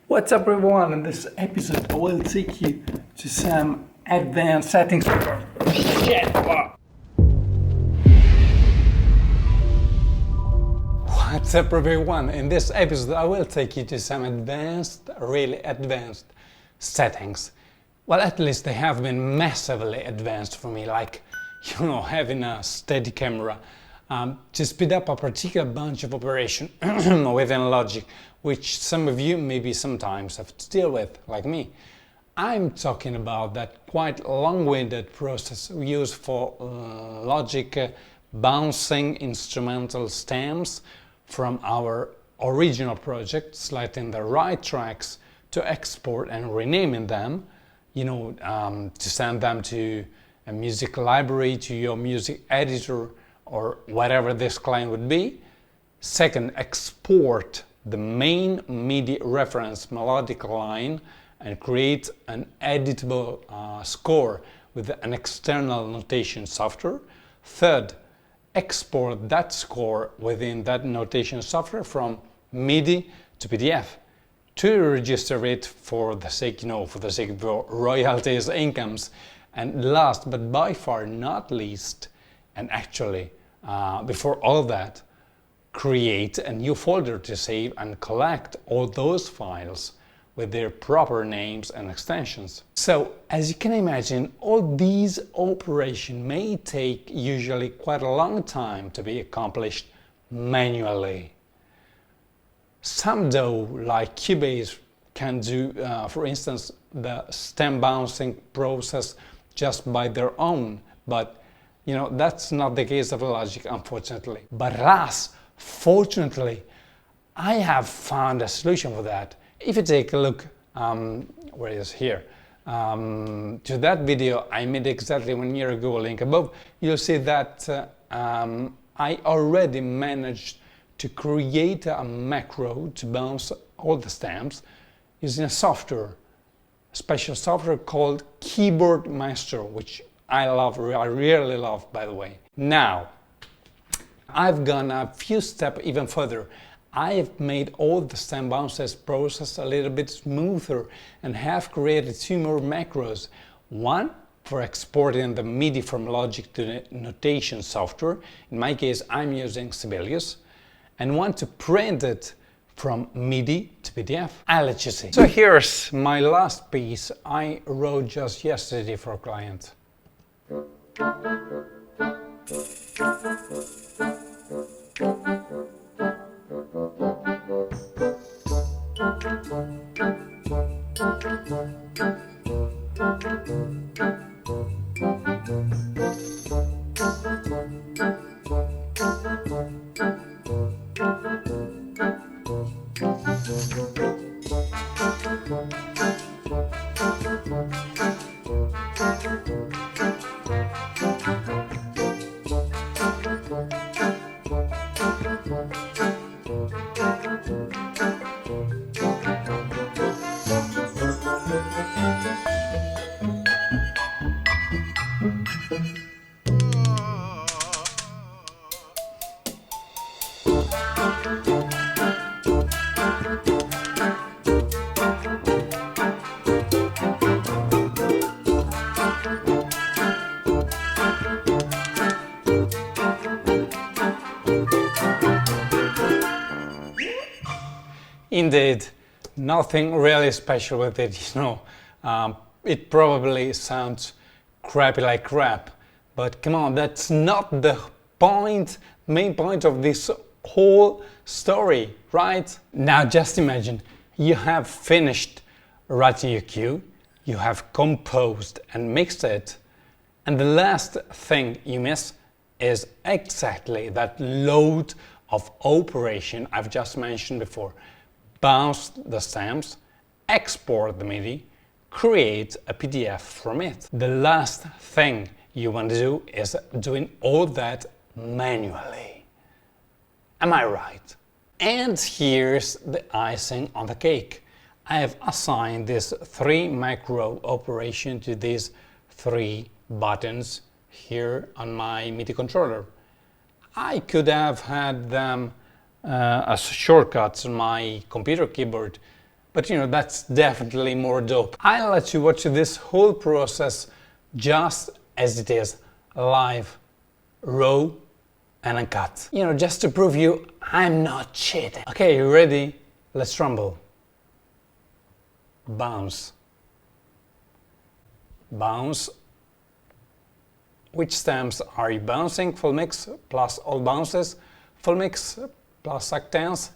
What's up everyone? In this episode I will take you to some advanced settings. What's up everyone? In this episode I will take you to some really advanced settings. Well, at least they have been massively advanced for me, like, having a steady camera to speed up a particular bunch of operation within Logic, which some of you maybe sometimes have to deal with, like me. I'm talking about that quite long-winded process we use for Logic bouncing instrumental stems from our original project, selecting the right tracks to export and renaming them, to send them to a music library, to your music editor, or whatever this client would be. Second, export the main Midi reference melodic line and create an editable score with an external notation software. Third, export that score within that notation software from Midi to PDF to register it for the sake of royalties, incomes. And last but by far not least, and actually before all that, create a new folder to save and collect all those files with their proper names and extensions. So, as you can imagine, all these operations may take usually quite a long time to be accomplished manually. Some though, like Cubase, can do, for instance, the stem bouncing process just by their own, but that's not the case of Logic, unfortunately. But alas, fortunately, I have found a solution for that. If you take a look, where it is here, to that video I made exactly 1 year ago, link above, you'll see that I already managed to create a macro to bounce all the stems using a special software called Keyboard Maestro, which I really love, by the way. Now, I've gone a few steps even further. I have made all the stem bounces process a little bit smoother and have created 2 more macros. One for exporting the Midi from Logic to the notation software. In my case, I'm using Sibelius. And one to print it from Midi to PDF. I'll let you see. So here's my last piece I wrote just yesterday for a client. Indeed, nothing really special with it, it probably sounds crappy like crap, but come on, that's not the main point of this whole story, right? Now just imagine, you have finished writing your cue, you have composed and mixed it, and the last thing you miss is exactly that load of operation I've just mentioned before. Bounce the stems, export the Midi, create a PDF from it. The last thing you want to do is doing all that manually. Am I right? And here's the icing on the cake. I have assigned this 3 macro operation to these 3 buttons here on my Midi controller. I could have had them as shortcuts on my computer keyboard, But you know, that's definitely more dope. I'll let you watch this whole process just as it is, live, raw and uncut. You know, just to prove you I'm not cheating. Okay, you ready? Let's rumble. Bounce. Bounce. Which stems are you bouncing? Full mix plus all bounces. Full mix plus actance.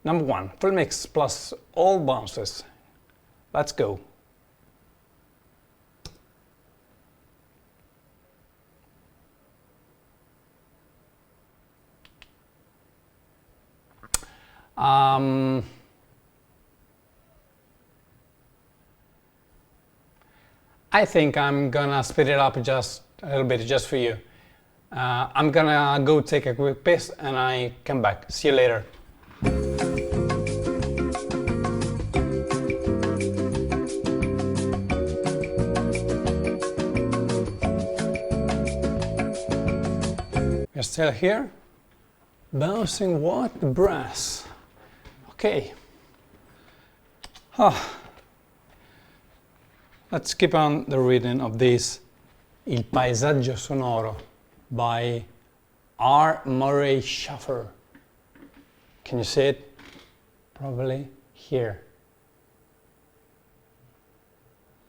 Number 1, full mix plus all bounces. Let's go. I think I'm gonna speed it up just a little bit just for you. I'm gonna go take a quick piss and I come back. See you later. You're still here? Bouncing what? The brass. Okay. Let's keep on the reading of this Il paesaggio sonoro by R. Murray Schafer. Can you see it? Probably here.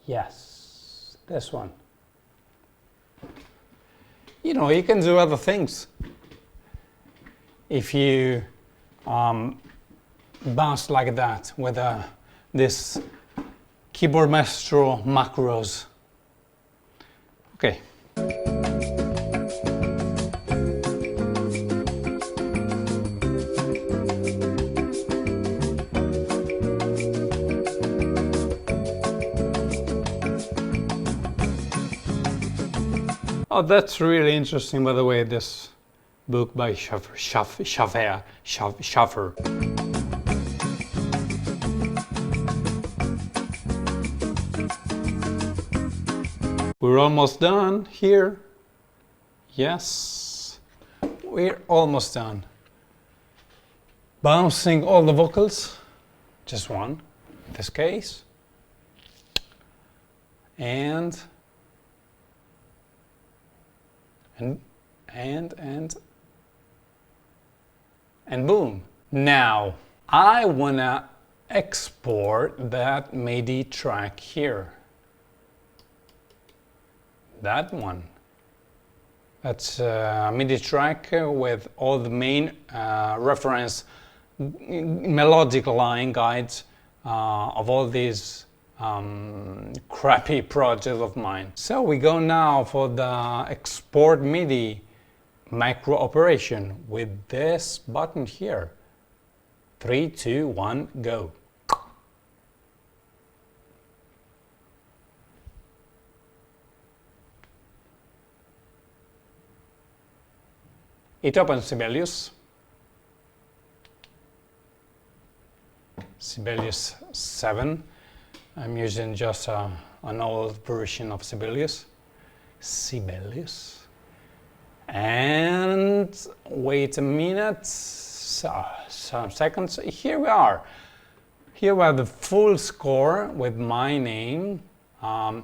Yes, this one. You know, you can do other things. If you bounce like that with this Keyboard Maestro macros. Okay. Oh, that's really interesting, by the way, this book by Schafer. We're almost done here. Yes, we're almost done. Bouncing all the vocals, just one in this case. And boom. Now, I wanna export that Midi track here. That one. That's a Midi track with all the main reference melodic line guides of all these crappy projects of mine. So we go now for the export Midi macro operation with this button here. 3, 2, 1, go. It opens Sibelius. Sibelius 7. I'm using just an old version of Sibelius. And wait a minute, some seconds. Here we are. Here we have the full score with my name. I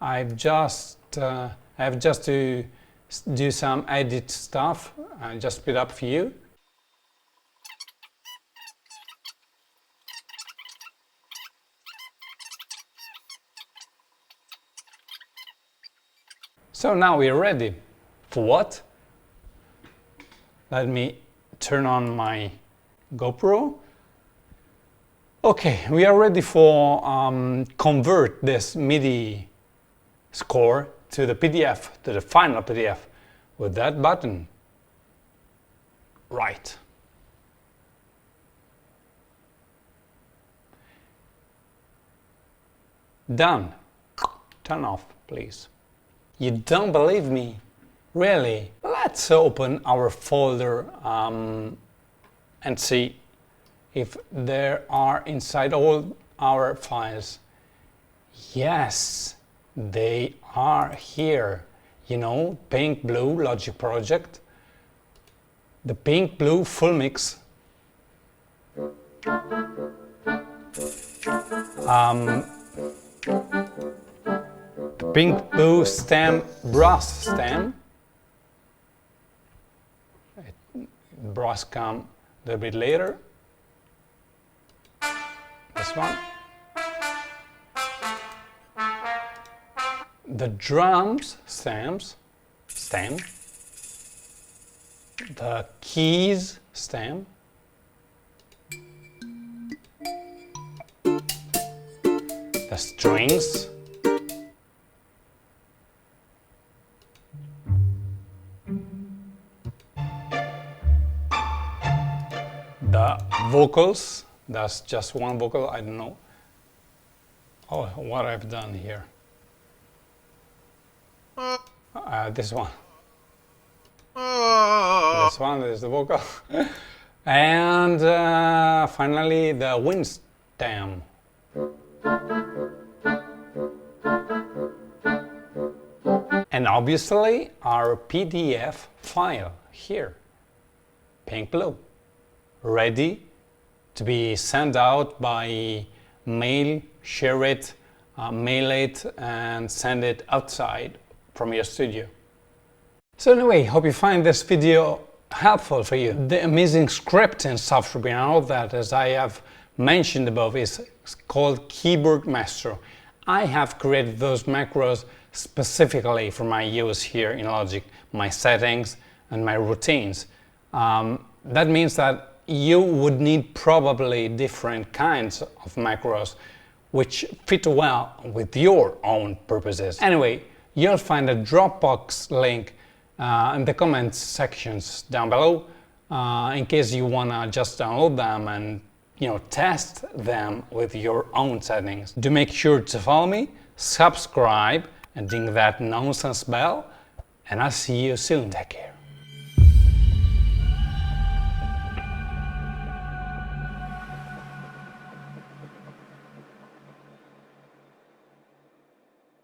have just to do some edit stuff and just speed up for you. So now we're ready. For what? Let me turn on my GoPro. Okay, we are ready for convert this MIDI score to the PDF, to the final PDF, with that button. Right. Done. Turn off, please. You don't believe me? Really? Let's open our folder and see if there are inside all our files. Yes, they are here. You know, pink blue Logicx project, the pink blue full mix. Pink blue stem, brass stem. Brass come a little bit later. This one. The drums stem. The keys stem. The strings. The vocals, that's just one vocal, I don't know. Oh, what I've done here. This one. This one is the vocal. And finally the wind stem. And obviously our PDF file here, pink blue, ready to be sent out by mail, share it, mail it and send it outside from your studio. So anyway, hope you find this video helpful for you. The amazing script in software behind all that, as I have mentioned above, is called Keyboard Maestro. I have created those macros specifically for my use here in Logic, my settings and my routines. That means that you would need probably different kinds of macros which fit well with your own purposes. Anyway, you'll find a Dropbox link in the comments sections down below in case you wanna just download them and test them with your own settings. Do make sure to follow me, subscribe and ding that nonsense bell, and I'll see you soon. Take care.